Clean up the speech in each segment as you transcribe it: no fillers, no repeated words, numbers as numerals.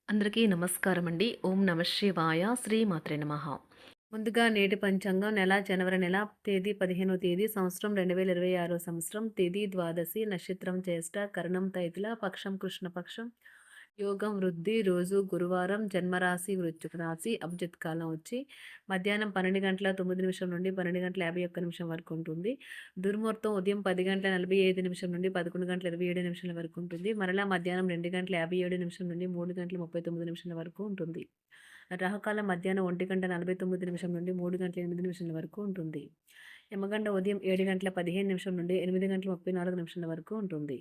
అందరికీ నమస్కారం అండి. ఓం నమ శివాయ. శ్రీమాత్రే నమః. ముందుగా నేటి పంచాంగం జనవరి నెల తేదీ 15వ తేదీ సంవత్సరం 2026 సంవత్సరం తేదీ ద్వాదశి నక్షత్రం జ్యేష్ఠ కరణం తైతుల పక్షం కృష్ణపక్షం యోగం వృద్ధి రోజు గురువారం జన్మరాశి వృశ్చిక రాశి అభిజిత్ కాలం వచ్చి మధ్యాహ్నం 12 గంటల 9 నిమిషం నుండి 12 గంటల 51 నిమిషం వరకు ఉంటుంది. దుర్ముహూర్తం ఉదయం 10 గంటల 45 నిమిషం నుండి 11 గంటల 27 నిమిషాల వరకు ఉంటుంది. మరలా మధ్యాహ్నం 2 గంటల 57 నిమిషం నుండి 3 గంటల 39 నిమిషాల వరకు ఉంటుంది. రాహుకాలం మధ్యాహ్నం 1 గంట 49 నిమిషం నుండి 3 గంటల 8 నిమిషాల వరకు ఉంటుంది. యమగండ ఉదయం 7 గంటల 15 నిమిషం నుండి 8 గంటల 34 నిమిషాల వరకు ఉంటుంది.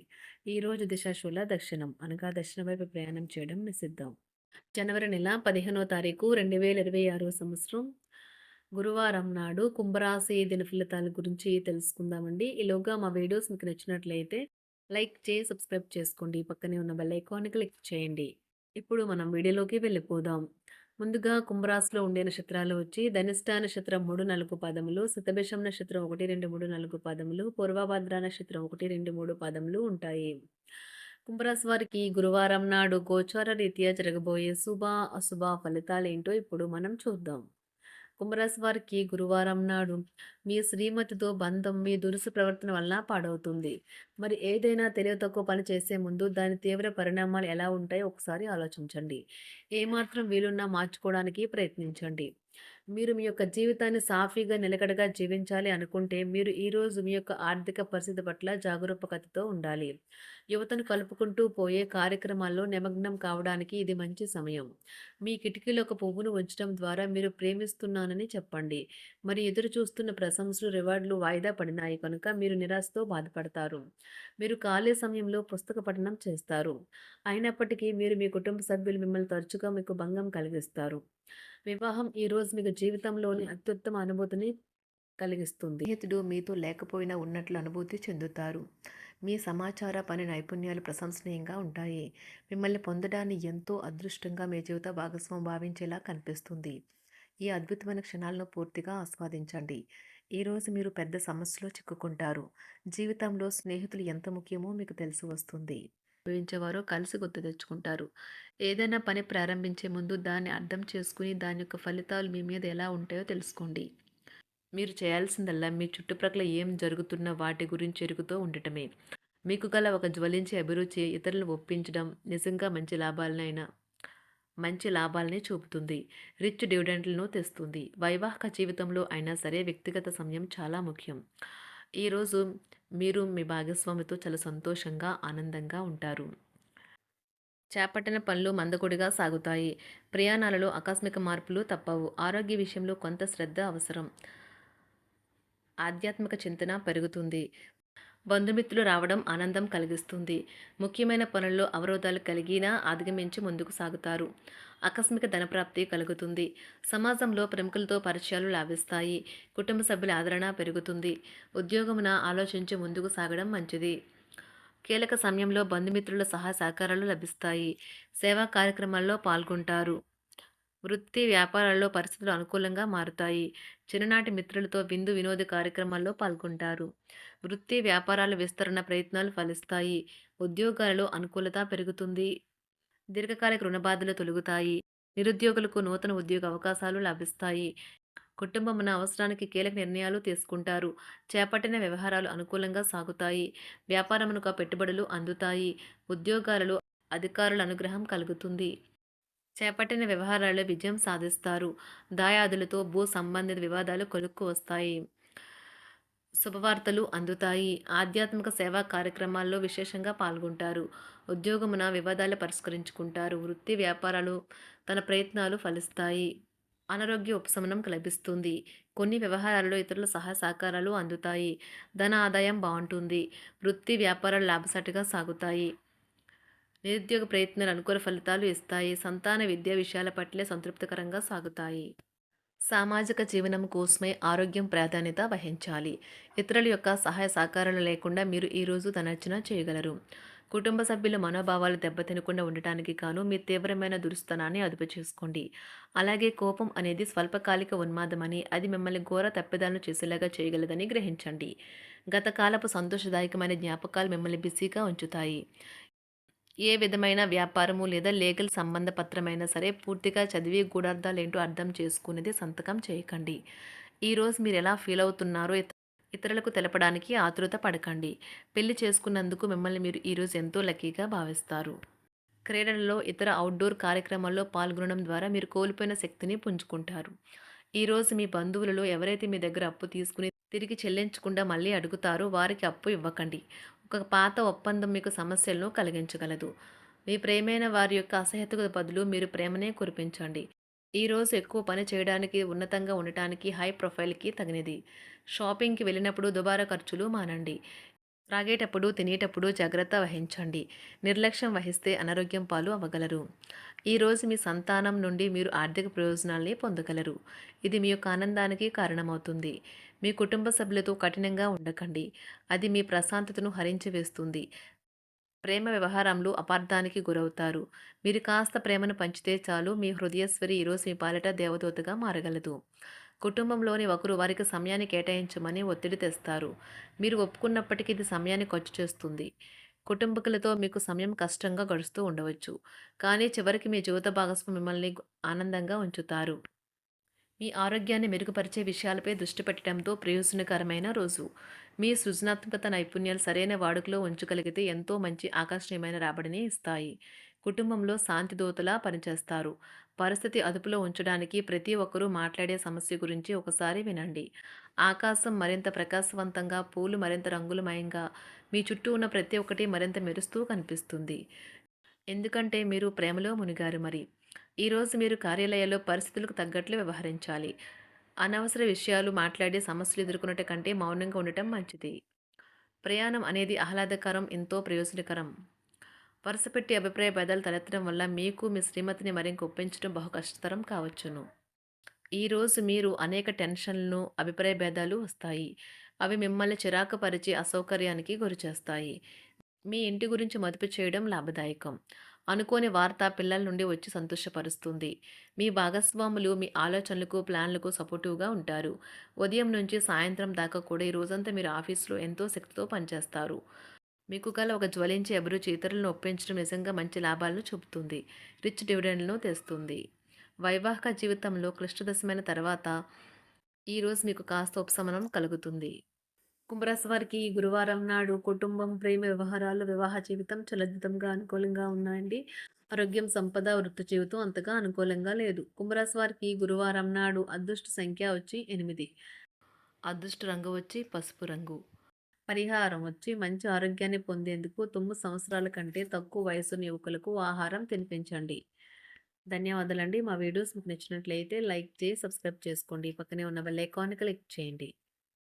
ఈరోజు దిశాశూల దక్షిణం అనగా దక్షిణ వైపు ప్రయాణం చేయడం నిషిద్ధం. జనవరి నెల 15వ తారీఖు 2026 సంవత్సరం గురువారం నాడు కుంభరాశి దిన ఫలితాల గురించి తెలుసుకుందామండి. ఈలోగా మా వీడియోస్ మీకు నచ్చినట్లయితే లైక్ చేసి సబ్స్క్రైబ్ చేసుకోండి. పక్కనే ఉన్న బెల్ ఐకాన్ని క్లిక్ చేయండి. ఇప్పుడు మనం వీడియోలోకి వెళ్ళిపోదాం. ముందుగా కుంభరాశిలో ఉండే నక్షత్రాలు వచ్చి ధనిష్ట నక్షత్రం 3, 4 పదములు, శతభిషం నక్షత్రం 1, 2, 3, 4 పదములు, పూర్వభద్ర నక్షత్రం 1, 2, 3 పదములు ఉంటాయి. కుంభరాశి వారికి గురువారం నాడు గోచార రీత్యా జరగబోయే శుభ అశుభ ఫలితాలేంటో ఇప్పుడు మనం చూద్దాం. కుంభరాశి వారికి గురువారం నాడు మీ శ్రీమతితో బంధం మీ దురుసు ప్రవర్తన వలన పాడవుతుంది. మరి ఏదైనా తెలివి తక్కువ పని చేసే ముందు దాని తీవ్ర పరిణామాలు ఎలా ఉంటాయో ఒకసారి ఆలోచించండి. ఏమాత్రం వీలున్నా మార్చుకోవడానికి ప్రయత్నించండి. మీరు మీ యొక్క జీవితాన్ని సాఫీగా నిలకడగా జీవించాలి అనుకుంటే మీరు ఈరోజు మీ యొక్క ఆర్థిక పరిస్థితి పట్ల జాగరూకతతో ఉండాలి. యువతను కలుపుకుంటూ పోయే కార్యక్రమాల్లో నిమగ్నం కావడానికి ఇది మంచి సమయం. మీ కిటికీలో ఒక పువ్వును ఉంచడం ద్వారా మీరు ప్రేమిస్తున్నానని చెప్పండి. మరి ఎదురు చూస్తున్న ప్రశంసలు రివార్డులు వాయిదా పడినాయి కనుక మీరు నిరాశతో బాధపడతారు. మీరు ఖాళీ సమయంలో పుస్తక పఠనం చేస్తారు. అయినప్పటికీ మీరు మీ కుటుంబ సభ్యులు మిమ్మల్ని తరచుగా మీకు భంగం కలిగిస్తారు. వివాహం ఈరోజు మీకు జీవితంలోని అత్యుత్తమ అనుభూతిని కలిగిస్తుంది. స్నేహితుడు మీతో లేకపోయినా ఉన్నట్లు అనుభూతి చెందుతారు. మీ సమాచార పని నైపుణ్యాలు ప్రశంసనీయంగా ఉంటాయి. మిమ్మల్ని పొందడాన్ని ఎంతో అదృష్టంగా మీ జీవిత భాగస్వామి భావించేలా కనిపిస్తుంది. ఈ అద్భుతమైన క్షణాలను పూర్తిగా ఆస్వాదించండి. ఈరోజు మీరు పెద్ద సమస్యలో చిక్కుకుంటారు. జీవితంలో స్నేహితులు ఎంత ముఖ్యమో మీకు తెలిసి వస్తుంది. అనుభవించేవారో కలిసి గుర్తు తెచ్చుకుంటారు. ఏదైనా పని ప్రారంభించే ముందు దాన్ని అర్థం చేసుకుని దాని యొక్క ఫలితాలు మీ మీద ఎలా ఉంటాయో తెలుసుకోండి. మీరు చేయాల్సిందల్లా మీ చుట్టుప్రక్కల ఏం జరుగుతున్న వాటి గురించి ఎరుగుతూ ఉండటమే. మీకు గల ఒక జ్వలించే అభిరుచి ఇతరులను ఒప్పించడం నిజంగా మంచి లాభాలనే చూపుతుంది. రిచ్ డివిడెంట్లను తెస్తుంది. వైవాహిక జీవితంలో అయినా సరే వ్యక్తిగత సమయం చాలా ముఖ్యం. ఈరోజు మీరు మీ భాగస్వామితో చాలా సంతోషంగా ఆనందంగా ఉంటారు. చేపట్టిన పనులు మందకొడిగా సాగుతాయి. ప్రయాణాలలో ఆకస్మిక మార్పులు తప్పవు. ఆరోగ్య విషయంలో కొంత శ్రద్ధ అవసరం. ఆధ్యాత్మిక చింతన పెరుగుతుంది. బంధుమిత్రులు రావడం ఆనందం కలిగిస్తుంది. ముఖ్యమైన పనుల్లో అవరోధాలు కలిగినా అధిగమించి ముందుకు సాగుతారు. ఆకస్మిక ధనప్రాప్తి కలుగుతుంది. సమాజంలో ప్రముఖులతో పరిచయాలు లాభిస్తాయి. కుటుంబ సభ్యుల ఆదరణ పెరుగుతుంది. ఉద్యోగమున ఆలోచించి ముందుకు సాగడం మంచిది. కీలక సమయంలో బంధుమిత్రుల సహాయ సహకారాలు లభిస్తాయి. సేవా కార్యక్రమాల్లో పాల్గొంటారు. వృత్తి వ్యాపారాల్లో పరిస్థితులు అనుకూలంగా మారుతాయి. చిన్ననాటి మిత్రులతో విందు వినోద కార్యక్రమాల్లో పాల్గొంటారు. వృత్తి వ్యాపారాల విస్తరణ ప్రయత్నాలు ఫలిస్తాయి. ఉద్యోగాలలో అనుకూలత పెరుగుతుంది. దీర్ఘకాలిక రుణబాధలు తొలగుతాయి. నిరుద్యోగులకు నూతన ఉద్యోగ అవకాశాలు లభిస్తాయి. కుటుంబమున అవసరానికి కీలక నిర్ణయాలు తీసుకుంటారు. చేపట్టిన వ్యవహారాలు అనుకూలంగా సాగుతాయి. వ్యాపారమునకు పెట్టుబడులు అందుతాయి. ఉద్యోగాలలో అధికారుల అనుగ్రహం కలుగుతుంది. చేపట్టిన వ్యవహారాల్లో విజయం సాధిస్తారు. దాయాదులతో భూ సంబంధిత వివాదాలు కొలుక్కు వస్తాయి. శుభవార్తలు అందుతాయి. ఆధ్యాత్మిక సేవా కార్యక్రమాల్లో విశేషంగా పాల్గొంటారు. ఉద్యోగమున వివాదాలు పరిష్కరించుకుంటారు. వృత్తి వ్యాపారాలు తన ప్రయత్నాలు ఫలిస్తాయి. అనారోగ్య ఉపశమనం లభిస్తుంది. కొన్ని వ్యవహారాల్లో ఇతరుల సహాయ సహకారాలు అందుతాయి. ధన ఆదాయం బాగుంటుంది. వృత్తి వ్యాపారాలు లాభసాటిగా సాగుతాయి. నిరుద్యోగ ప్రయత్నాలు అనుకూల ఫలితాలు ఇస్తాయి. సంతాన విద్యా విషయాల పట్లే సంతృప్తికరంగా సాగుతాయి. సామాజిక జీవనం కోసమే ఆరోగ్యం ప్రాధాన్యత వహించాలి. ఇతరుల యొక్క సహాయ సహకారాలు లేకుండా మీరు ఈరోజు తనర్చన చేయగలరు. కుటుంబ సభ్యుల మనోభావాలు దెబ్బతినకుండా ఉండటానికి గాను మీ తీవ్రమైన దురుస్తనాన్ని అదుపు చేసుకోండి. అలాగే కోపం అనేది స్వల్పకాలిక ఉన్మాదమని, అది మిమ్మల్ని ఘోర తప్పిదాలను చేసేలాగా చేయగలదని గ్రహించండి. గత కాలపు సంతోషదాయకమైన జ్ఞాపకాలు మిమ్మల్ని బిజీగా ఉంచుతాయి. ఏ విధమైన వ్యాపారము లేదా లీగల్ సంబంధ పత్రమైనా సరే పూర్తిగా చదివి గూఢార్థాలేంటో అర్థం చేసుకునేది సంతకం చేయకండి. ఈరోజు మీరు ఎలా ఫీల్ అవుతున్నారో ఇతరులకు తెలపడానికి ఆతురత పడకండి. పెళ్లి చేసుకున్నందుకు మిమ్మల్ని మీరు ఈరోజు ఎంతో లక్కీగా భావిస్తారు. క్రీడలలో ఇతర అవుట్‌డోర్ కార్యక్రమాల్లో పాల్గొనడం ద్వారా మీరు కోల్పోయిన శక్తిని పుంజుకుంటారు. ఈరోజు మీ బంధువులలో ఎవరైతే మీ దగ్గర అప్పు తీసుకుని తిరిగి చెల్లించకుండా మళ్ళీ అడుగుతారో వారికి అప్పు ఇవ్వకండి. ఒక పాత ఒప్పందం మీకు సమస్యలను కలిగించగలదు. మీ ప్రియమైన వారి యొక్క అసహ్యతకు బదులు మీరు ప్రేమనే కురిపించండి. ఈరోజు ఎక్కువ పని చేయడానికి, ఉన్నతంగా ఉండటానికి, హై ప్రొఫైల్‌కి తగినది. షాపింగ్‌కి వెళ్ళినప్పుడు దుబారా ఖర్చులు మానండి. త్రాగేటప్పుడు, తినేటప్పుడు జాగ్రత్త వహించండి. నిర్లక్ష్యం వహిస్తే అనారోగ్యం పాలు అవ్వగలరు. ఈరోజు మీ సంతానం నుండి మీరు ఆర్థిక ప్రయోజనాల్ని పొందగలరు. ఇది మీ యొక్క ఆనందానికి కారణమవుతుంది. మీ కుటుంబ సభ్యులతో కఠినంగా ఉండకండి. అది మీ ప్రశాంతతను హరించి వేస్తుంది. ప్రేమ వ్యవహారంలో అపార్థానికి గురవుతారు. మీరు కాస్త ప్రేమను పంచితే చాలు మీ హృదయస్వరి ఈరోజు మీ పాలిట దేవదూతగా మారగలదు. కుటుంబంలోని ఒకరు వారికి సమయాన్ని కేటాయించమని ఒత్తిడి తెస్తారు. మీరు ఒప్పుకున్నప్పటికీ ఇది సమయాన్ని ఖర్చు చేస్తుంది. కుటుంబకులతో మీకు సమయం కష్టంగా గడుస్తూ ఉండవచ్చు. కానీ చివరికి మీ జీవిత భాగస్వామి మిమ్మల్ని ఆనందంగా ఉంచుతారు. మీ ఆరోగ్యాన్ని మెరుగుపరిచే విషయాలపై దృష్టి పెట్టడంతో ప్రయోజనకరమైన రోజు. మీ సృజనాత్మకత నైపుణ్యాలు సరైన వాడుకలో ఉంచగలిగితే ఎంతో మంచి ఆకర్షణీయమైన రాబడిని ఇస్తాయి. కుటుంబంలో శాంతి దూతలా పనిచేస్తారు. పరిస్థితి అదుపులో ఉంచడానికి ప్రతి ఒక్కరూ మాట్లాడే సమస్య గురించి ఒకసారి వినండి. ఆకాశం మరింత ప్రకాశవంతంగా, పూలు మరింత రంగులమయంగా, మీ చుట్టూ ఉన్న ప్రతి ఒక్కటి మరింత మెరుస్తూ కనిపిస్తుంది. ఎందుకంటే మీరు ప్రేమలో మునిగారు మరి. ఈరోజు మీరు కార్యాలయాల్లో పరిస్థితులకు తగ్గట్లు వ్యవహరించాలి. అనవసర విషయాలు మాట్లాడి సమస్యలు ఎదుర్కొనట కంటే మౌనంగా ఉండటం మంచిది. ప్రయాణం అనేది ఆహ్లాదకరం, ఎంతో ప్రయోజనకరం. వరుసపెట్టి అభిప్రాయ భేదాలు తలెత్తడం వల్ల మీకు మీ శ్రీమతిని మరింక ఒప్పించడం బహు కష్టతరం కావచ్చును. ఈరోజు మీరు అనేక టెన్షన్లను, అభిప్రాయ భేదాలు వస్తాయి. అవి మిమ్మల్ని చిరాకు పరిచి అసౌకర్యానికి గురిచేస్తాయి. మీ ఇంటి గురించి మదుపు చేయడం లాభదాయకం. అనుకోని వార్త పిల్లల నుండి వచ్చి సంతోషపరుస్తుంది. మీ భాగస్వాములు మీ ఆలోచనలకు, ప్లాన్లకు సపోర్టివ్‌గా ఉంటారు. ఉదయం నుంచి సాయంత్రం దాకా కూడా ఈ రోజంతా మీరు ఆఫీస్‌లో ఎంతో శక్తితో పనిచేస్తారు. మీకు గల ఒక జ్వలించే అభిరుచి ఇతరులను ఒప్పించడం నిజంగా మంచి లాభాలను చూపుతుంది. రిచ్ డివిడెండ్‌లను తెస్తుంది. వైవాహిక జీవితంలో క్లిష్టదశమైన తర్వాత ఈరోజు మీకు కాస్త ఉపశమనం కలుగుతుంది. కుంభరాశి వారికి ఈ గురువారం నాడు కుటుంబం, ప్రేమ వ్యవహారాలు, వివాహ జీవితం చాలా అద్భుతంగా అనుకూలంగా ఉన్నాయండి. ఆరోగ్యం, సంపద, వృత్తి జీవితం అంతగా అనుకూలంగా లేదు. కుంభరాశి వారికి ఈ గురువారం నాడు అదృష్ట సంఖ్య వచ్చి 8. అదృష్ట రంగు వచ్చి పసుపు రంగు. పరిహారం వచ్చి మంచి ఆరోగ్యాన్ని పొందేందుకు 9 సంవత్సరాల కంటే తక్కువ వయసున్న యువకులకు ఆహారం తినిపించండి. ధన్యవాదాలండి. మా వీడియోస్ మీకు నచ్చినట్లయితే లైక్ చేసి, సబ్స్క్రైబ్ చేసుకోండి. పక్కనే ఉన్న బెల్ ఐకాన్ క్లిక్ చేయండి.